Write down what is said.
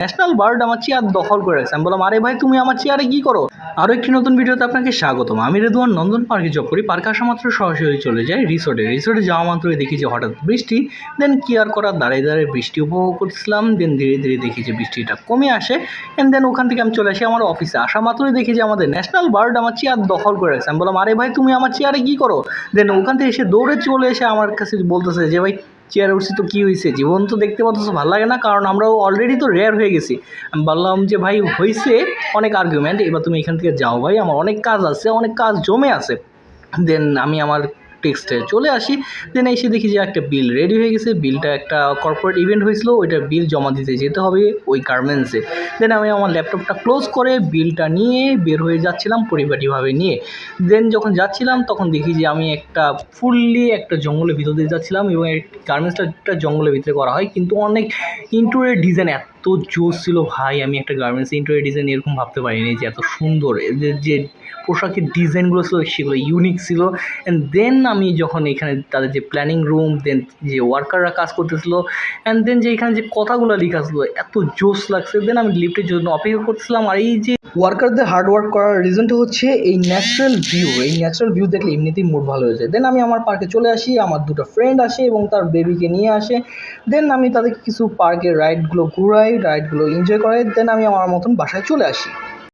National bird আমার chair দখল করে রাখছে। আমি বললাম, আরে ভাই তুমি আমার চেয়ারে কি করো? আরও একটি নতুন ভিডিওতে আপনাকে স্বাগতম। আমি রেদওয়ান নন্দন পার্কে জব করি। পার্কে আসা মাত্র সরাসরি চলে যাই রিসোর্টে যাওয়া মাত্রই দেখি যে হঠাৎ বৃষ্টি। দেন কি আর করার, দাঁড়িয়ে দাঁড়িয়ে বৃষ্টি উপভোগ করছিলাম। দেন ধীরে ধীরে দেখি যে বৃষ্টিটা কমে আসে। অ্যান্ড দেন ওখান থেকে আমি চলে আসি আমার অফিসে। আসা মাত্রই দেখি যে আমাদের ন্যাশনাল বার্ড আমার চেয়ার দখল করে রাখছে। আমি বললাম, আরে ভাই তুমি আমার চেয়ারে কি করো? দেন ওখান থেকে এসে দৌড়ে চলে এসে আমার কাছে বলতেছে যে ভাই চেয়ারে উঠছি তো কী হয়েছে, জীবন তো দেখতে পাচ্ছ ভালো লাগে না, কারণ আমরাও অলরেডি তো রেয়ার হয়ে গেছি। আমি বললাম যে ভাই হয়েছে অনেক আর্গুমেন্ট, এবার তুমি এখান থেকে যাও ভাই, আমার অনেক কাজ আছে, অনেক কাজ জমে আছে। দেন আমি আমার টেক্সটে চলে আসি। দেন এসে দেখি যে একটা বিল রেডি হয়ে গেছে। বিলটা একটা কর্পোরেট ইভেন্ট হয়েছিল, ওইটা বিল জমা দিতে যেতে হবে ওই গার্মেন্টসে। দেন আমি আমার ল্যাপটপটা ক্লোজ করে বিলটা নিয়ে বের হয়ে যাচ্ছিলাম পরিপাটিভাবে নিয়ে। দেন যখন যাচ্ছিলাম তখন দেখি যে আমি একটা জঙ্গলের ভিতর দিয়ে যাচ্ছিলাম, এবং এই গার্মেন্টসটা একটা জঙ্গলের ভিতরে করা হয়, কিন্তু অনেক ইন্টেরিয়র ডিজাইন এত জোস ছিল ভাই। আমি একটা গার্মেন্টস ইন্টেরিয়র ডিজাইন এরকম ভাবতে পারিনি যে এত সুন্দর। এদের যে পোশাকের ডিজাইনগুলো ছিল সেগুলো ইউনিক ছিল। অ্যান্ড দেন আমি যখন এখানে তাদের যে প্ল্যানিং রুম, দেন যে ওয়ার্কাররা কাজ করতেছিল, অ্যান্ড দেন যে এখানে যে কথাগুলো লেখা ছিল এত জোস লাগছে। দেন আমি লিফটের জন্য অপেক্ষা করছিলাম। আর এই যে ওয়ার্কারদের হার্ড ওয়ার্ক করার রিজনটা হচ্ছে এই ন্যাচারাল ভিউ দেখলে এমনিতেই মুড ভালো হয়ে যায়। দেন আমি আমার পার্কে চলে আসি, আমার দুটো ফ্রেন্ড আসে এবং তার বেবিকে নিয়ে আসে। দেন আমি তাদেরকে কিছু পার্কের রাইডগুলো ঘুরাই, রাইডগুলো এনজয় করাই। দেন আমি আমার মতন বাসায় চলে আসি।